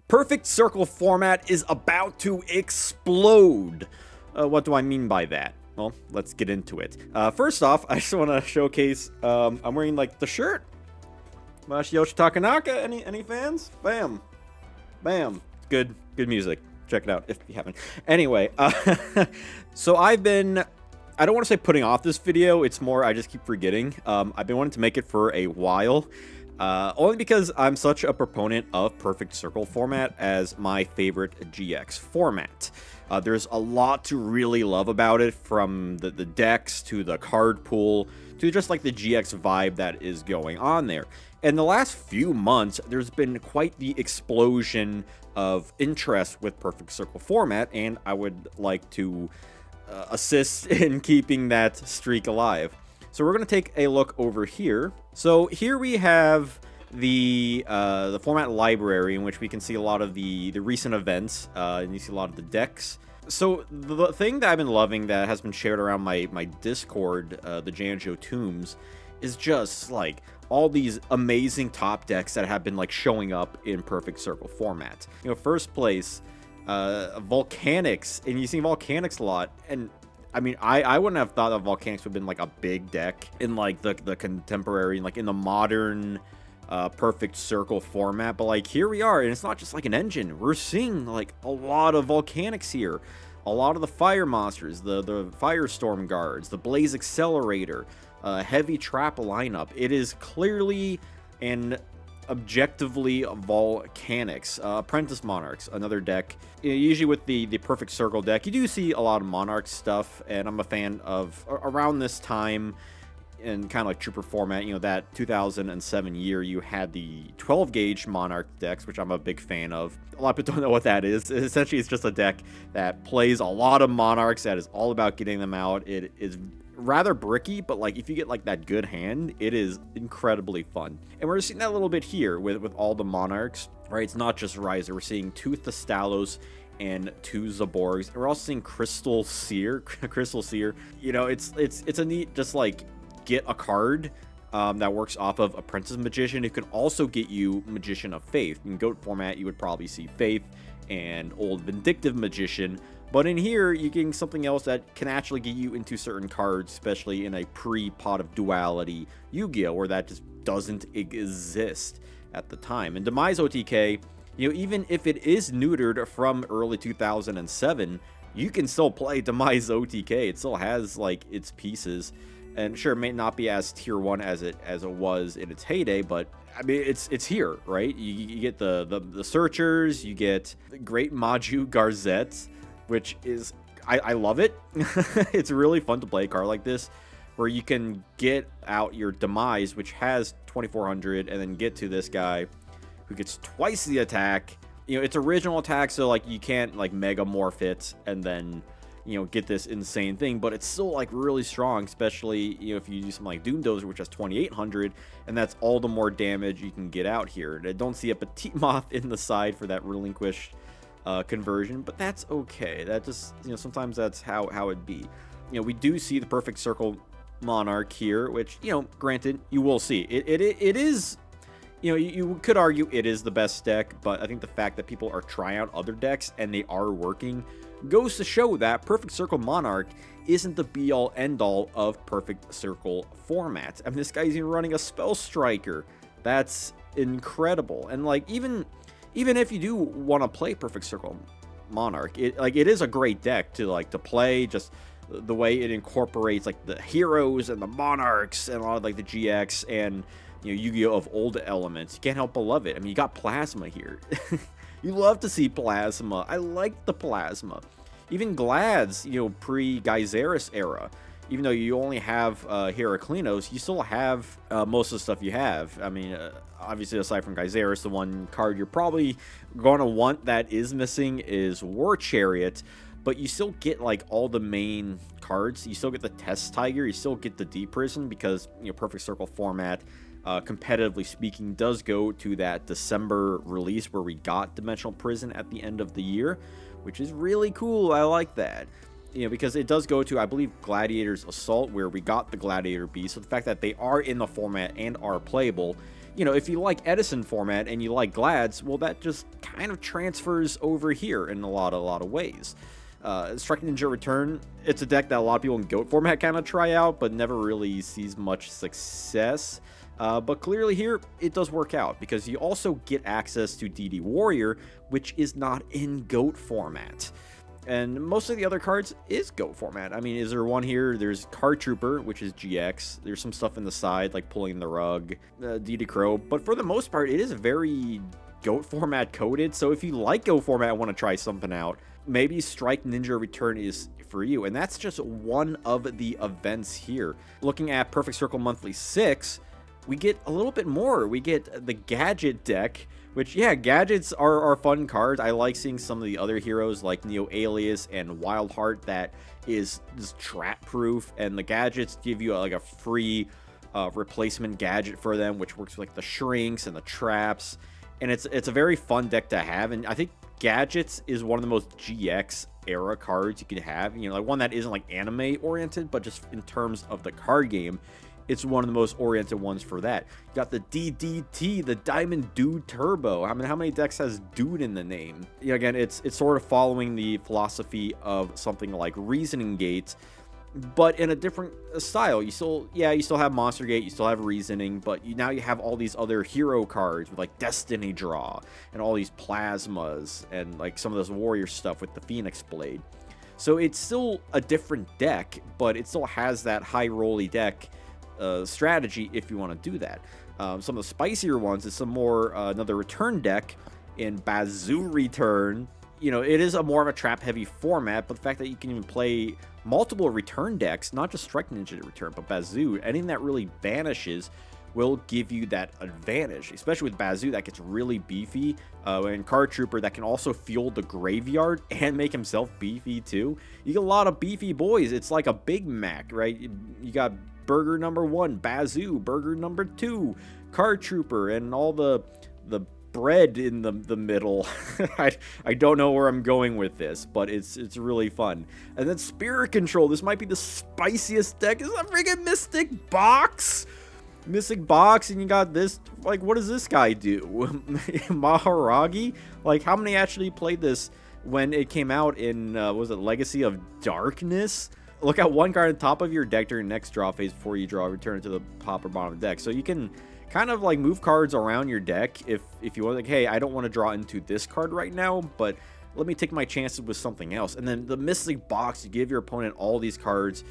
Perfect Circle format is about to explode. What do I mean by that? Well, let's get into it. First off, I just want to showcase, I'm wearing, like, the shirt. Mashiyoshi Takanaka, any fans? Bam. Bam. Good music. Check it out if you haven't. Anyway, so I don't want to say putting off this video, it's more I just keep forgetting. I've been wanting to make it for a while. Only because I'm such a proponent of Perfect Circle format as my favorite GX format. There's a lot to really love about it, from the decks to the card pool to just like the GX vibe that is going on there. In the last few months, there's been quite the explosion of interest with Perfect Circle format, and I would like to assist in keeping that streak alive. So we're going to take a look over here. So here we have the format library, in which we can see a lot of the recent events, and you see a lot of the decks. So the thing that I've been loving that has been shared around my Discord, the Janjo Tombs, is just like all these amazing top decks that have been like showing up in Perfect Circle format. You know, first place, Volcanics, and you see Volcanics a lot, and I mean, I wouldn't have thought that Volcanics would have been like a big deck in like the contemporary, like in the modern Perfect Circle format, but like here we are, and it's not just like an engine. We're seeing like a lot of Volcanics here, a lot of the fire monsters, the Firestorm guards, the Blaze Accelerator, heavy trap lineup. It is clearly and objectively Volcanics. Apprentice Monarchs, another deck. Usually with the Perfect Circle deck, you do see a lot of Monarch stuff, and I'm a fan of around this time in kind of like Trooper format. You know, that 2007 year, you had the 12 gauge Monarch decks, which I'm a big fan of. A lot of people don't know what that is. Essentially, it's just a deck that plays a lot of Monarchs, that is all about getting them out. It is rather bricky, but like if you get like that good hand, it is incredibly fun. And we're seeing that a little bit here with all the Monarchs, right? It's not just Riser. We're seeing 2 Thestalos and 2 Zaborgs. And we're also seeing Crystal Seer. You know, it's a neat just like get a card that works off of Apprentice Magician. It can also get you Magician of Faith. In GOAT format, you would probably see Faith and Old Vindictive Magician. But in here, you're getting something else that can actually get you into certain cards, especially in a pre-Pot of Duality Yu-Gi-Oh, where that just doesn't exist at the time. And Demise OTK, you know, even if it is neutered from early 2007, you can still play Demise OTK. It still has like its pieces, and sure, it may not be as tier 1 as it was in its heyday, but I mean, it's here, right? You get the Searchers, you get the Great Maju Garzette, which is, I love it. It's really fun to play a card like this, where you can get out your Demise, which has 2400, and then get to this guy who gets twice the attack. You know, it's original attack, so like you can't like mega morph it and then, you know, get this insane thing, but it's still like really strong, especially, you know, if you do something like Doomdozer, which has 2800, and that's all the more damage you can get out here. I don't see a Petite Moth in the side for that relinquished conversion, but that's okay. That just, you know, sometimes that's how it'd be. You know, we do see the Perfect Circle Monarch here, which, you know, granted, you will see it is, you know, you could argue it is the best deck, but I think the fact that people are trying out other decks and they are working goes to show that Perfect Circle Monarch isn't the be-all end-all of Perfect Circle format. I mean, this guy's even running a Spell Striker. That's incredible. And like even if you do want to play Perfect Circle Monarch, it is a great deck to play. Just the way it incorporates like the heroes and the Monarchs and a lot of like the GX and, you know, Yu-Gi-Oh of old elements. You can't help but love it. I mean, you got Plasma here. You love to see Plasma. I like the Plasma. Even Glads, you know, pre-Geyseris era, even though you only have Heraclinos, you still have most of the stuff you have. I mean, obviously, aside from Geyseris, the one card you're probably going to want that is missing is War Chariot, but you still get like all the main cards. You still get the Test Tiger, you still get the Deep Prison, because, you know, Perfect Circle format, competitively speaking, does go to that December release where we got Dimensional Prison at the end of the year, which is really cool. I like that. You know, because it does go to, I believe, Gladiator's Assault, where we got the Gladiator Beast. So the fact that they are in the format and are playable, you know, if you like Edison format and you like Glads, well, that just kind of transfers over here in a lot of ways. Strike Ninja Return, it's a deck that a lot of people in GOAT format kind of try out, but never really sees much success. But clearly here, it does work out, because you also get access to DD Warrior, which is not in GOAT format. And most of the other cards is GOAT format. I mean, is there one here? There's Card Trooper, which is GX. There's some stuff in the side, like Pulling the Rug, DD Crow. But for the most part, it is very GOAT format coded. So if you like GOAT format and want to try something out, maybe Strike Ninja Return is for you. And that's just one of the events here. Looking at Perfect Circle Monthly 6, we get a little bit more. We get the Gadget deck, which, yeah, Gadgets are fun cards. I like seeing some of the other heroes like Neo Alias and Wildheart that is just trap proof, and the Gadgets give you like a free replacement gadget for them, which works with like the shrinks and the traps, and it's a very fun deck to have. And I think Gadgets is one of the most GX era cards you could have, you know, like one that isn't like anime oriented, but just in terms of the card game, it's one of the most oriented ones for that. You got the DDT, the Diamond Dude Turbo. I mean, how many decks has Dude in the name? You know, again, it's sort of following the philosophy of something like Reasoning Gate, but in a different style. You still have Monster Gate, you still have Reasoning, but now you have all these other hero cards with like Destiny Draw and all these plasmas and like some of this warrior stuff with the Phoenix Blade. So it's still a different deck, but it still has that high rolly deck strategy if you want to do that. Some of the spicier ones is some more another return deck in Bazoo Return. You know, it is a more of a trap heavy format, but the fact that you can even play multiple return decks, not just Strike Ninja Return, but Bazoo, anything that really banishes will give you that advantage, especially with Bazoo that gets really beefy, and Card Trooper that can also fuel the graveyard and make himself beefy too. You get a lot of beefy boys. It's like a Big Mac, right? You got Burger number 1, Bazoo, Burger number 2, Card Trooper, and all the bread in the middle. I don't know where I'm going with this, but it's really fun. And then Spirit Control. This might be the spiciest deck. Is a freaking Mystic Box. Mystic Box, and you got this, like, what does this guy do? Maharagi? Like, how many actually played this when it came out in, was it Legacy of Darkness? Look at one card on top of your deck during next draw phase before you draw, return it to the top or bottom of the deck. So you can kind of like move cards around your deck if you want, like, hey, I don't want to draw into this card right now, but let me take my chances with something else. And then the Mystic Box, you give your opponent all these cards,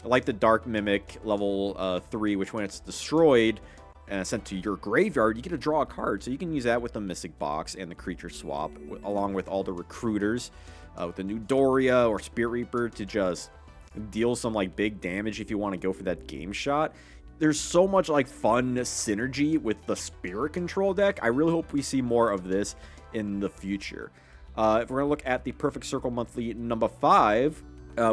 like the Dark Mimic level 3, which when it's destroyed and sent to your graveyard, you get to draw a card. So you can use that with the Mystic Box and the creature swap, along with all the recruiters, with the new Doria or Spirit Reaper to just deal some like big damage if you want to go for that game shot. There's so much like fun synergy with the Spirit Control deck. I really hope we see more of this in the future. If we're gonna look at the Perfect Circle Monthly number 5,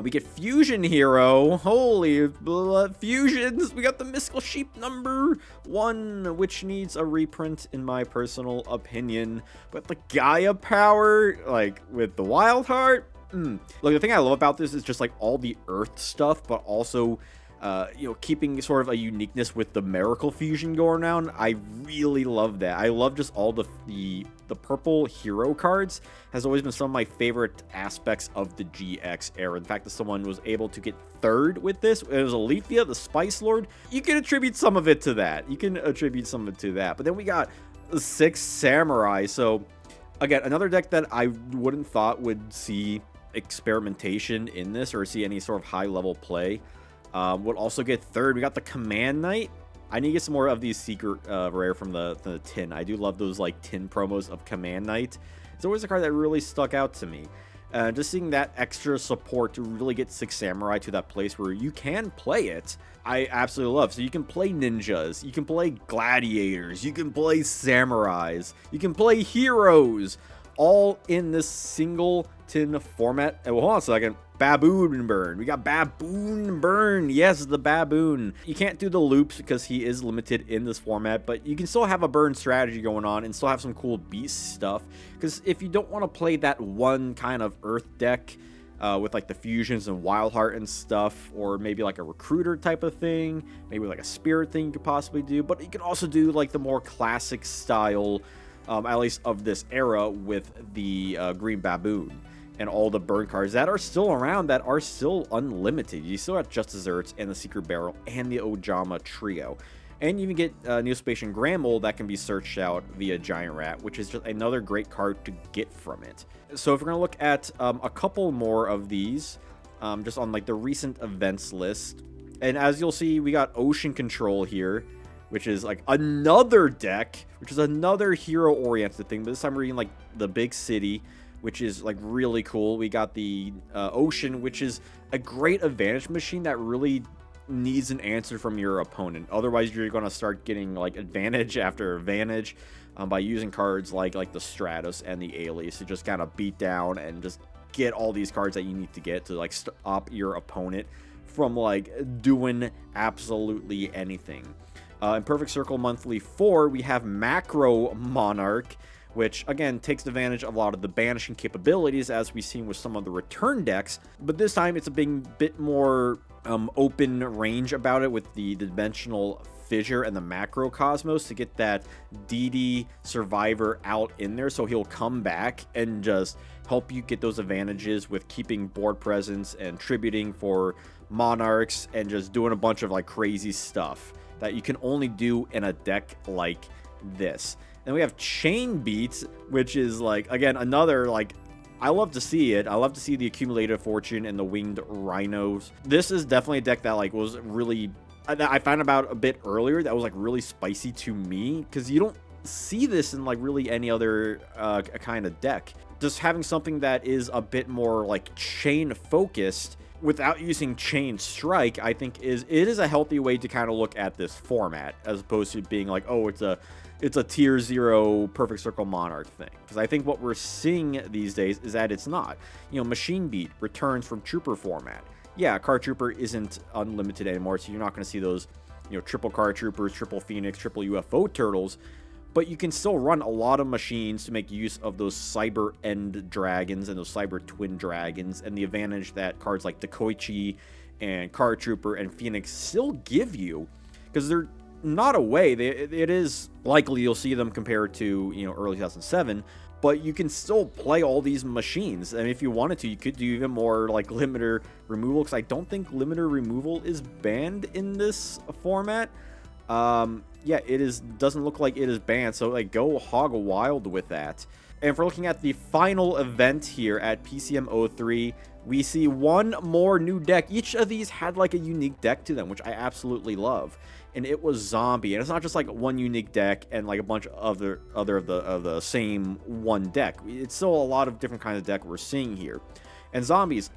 we get Fusion Hero. Holy blood, fusions! We got the Mystical Sheep number 1, which needs a reprint in my personal opinion. But the Gaia power, like with the Wildheart. Look, the thing I love about this is just like all the Earth stuff, but also, you know, keeping sort of a uniqueness with the Miracle Fusion going around. I really love that. I love just all the purple hero cards has always been some of my favorite aspects of the GX era. The fact that someone was able to get 3rd with this, it was Alethea, the Spice Lord. You can attribute some of it to that. But then we got the 6 Samurai. So again, another deck that I wouldn't thought would see experimentation in this or see any sort of high level play. Would also get 3rd. We got the Command Knight. I need to get some more of these secret rare from the tin. I do love those like tin promos of Command Knight. It's always a card that really stuck out to me. Just seeing that extra support to really get 6 Samurai to that place where you can play it, I absolutely love. So you can play ninjas, you can play gladiators, you can play samurais, you can play heroes, all in this single tin format. And well, hold on a second. Baboon Burn. We got Baboon Burn. Yes, the baboon. You can't do the loops because he is limited in this format, but you can still have a burn strategy going on and still have some cool beast stuff. Because if you don't want to play that one kind of earth deck, with like the fusions and wild heart and stuff, or maybe like a recruiter type of thing, maybe like a spirit thing you could possibly do. But you can also do like the more classic style, at least of this era, with the green baboon and all the burn cards that are still around, that are still unlimited. You still have Just Desserts and the Secret Barrel and the Ojama Trio. And you even get Neospatian Grammel that can be searched out via Giant Rat, which is just another great card to get from it. So if we're going to look at a couple more of these, just on like the recent events list. And as you'll see, we got Ocean Control here, which is like another deck, which is another hero-oriented thing. But this time we're reading like the Big City, which is like really cool. We got the Ocean, which is a great advantage machine that really needs an answer from your opponent. Otherwise, you're going to start getting like advantage after advantage by using cards like the Stratos and the Alias to just kind of beat down and just get all these cards that you need to get to like stop your opponent from like doing absolutely anything. In Perfect Circle Monthly 4, we have Macro Monarch, which again takes advantage of a lot of the banishing capabilities as we've seen with some of the return decks, but this time it's a bit more open range about it with the dimensional fissure and the macro cosmos to get that DD survivor out in there, so he'll come back and just help you get those advantages with keeping board presence and tributing for monarchs and just doing a bunch of like crazy stuff that you can only do in a deck like this. Then we have Chain Beats, which is like, again, another like, I love to see it. I love to see the Accumulated Fortune and the Winged Rhinos. This is definitely a deck that like was really, I found about a bit earlier, that was like really spicy to me, because you don't see this in like really any other kind of deck. Just having something that is a bit more like chain focused without using Chain Strike, I think it is a healthy way to kind of look at this format, as opposed to being like, oh, it's a tier 0 Perfect Circle Monarch thing. Because I think what we're seeing these days is that it's not. You know, Machine Beat returns from Trooper format. Yeah, Card Trooper isn't unlimited anymore, so you're not going to see those, you know, triple Card Troopers, triple Phoenix, triple UFO Turtles. But you can still run a lot of machines to make use of those Cyber End Dragons and those Cyber Twin Dragons, and the advantage that cards like Dekoichi and Card Trooper and Phoenix still give you, because they're not away. It is likely you'll see them compared to, you know, early 2007, but you can still play all these machines. And if you wanted to, you could do even more like limiter removal, because I don't think limiter removal is banned in this format. Yeah, it is. Doesn't look like it is banned, so like go hog wild with that. And if we're looking at the final event here at PCM 03, we see one more new deck. Each of these had like a unique deck to them, which I absolutely love. And it was Zombie. And it's not just like one unique deck and like a bunch of other of the same one deck. It's still a lot of different kinds of deck we're seeing here. And Zombies,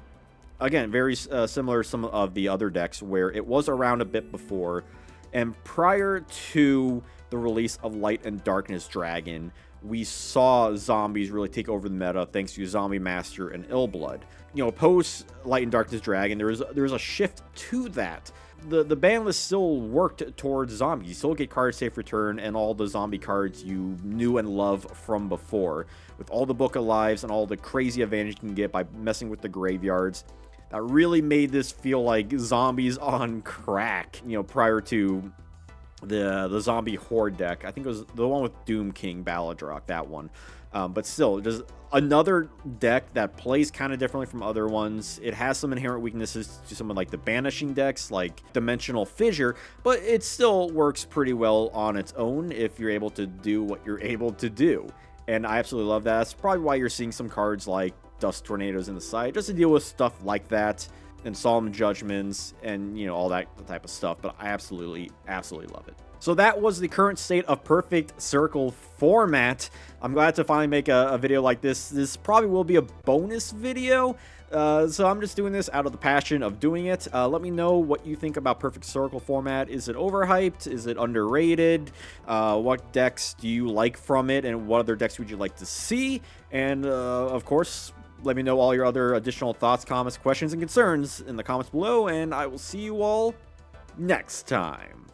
again, very similar to some of the other decks where it was around a bit before. And prior to the release of Light and Darkness Dragon, we saw Zombies really take over the meta thanks to Zombie Master and Illblood. You know, post Light and Darkness Dragon, there was a shift to that. The ban list still worked towards Zombies. You still get card safe return and all the zombie cards you knew and love from before, with all the Book of Lives and all the crazy advantage you can get by messing with the graveyards. That really made this feel like Zombies on crack, you know, prior to the Zombie Horde deck. I think it was the one with Doom King, Baladrock, that one. But still, just another deck that plays kind of differently from other ones. It has some inherent weaknesses to some of like the banishing decks, like Dimensional Fissure, but it still works pretty well on its own if you're able to do what you're able to do. And I absolutely love that. That's probably why you're seeing some cards like Dust Tornadoes in the side, just to deal with stuff like that, and Solemn Judgments, and, you know, all that type of stuff. But I absolutely love it. So that was the current state of Perfect Circle format. I'm glad to finally make a video like this. This probably will be a bonus video, so I'm just doing this out of the passion of doing it. Let me know what you think about Perfect Circle format. Is it overhyped? Is it underrated? What decks do you like from it, and what other decks would you like to see? And of course, let me know all your other additional thoughts, comments, questions, and concerns in the comments below, and I will see you all next time.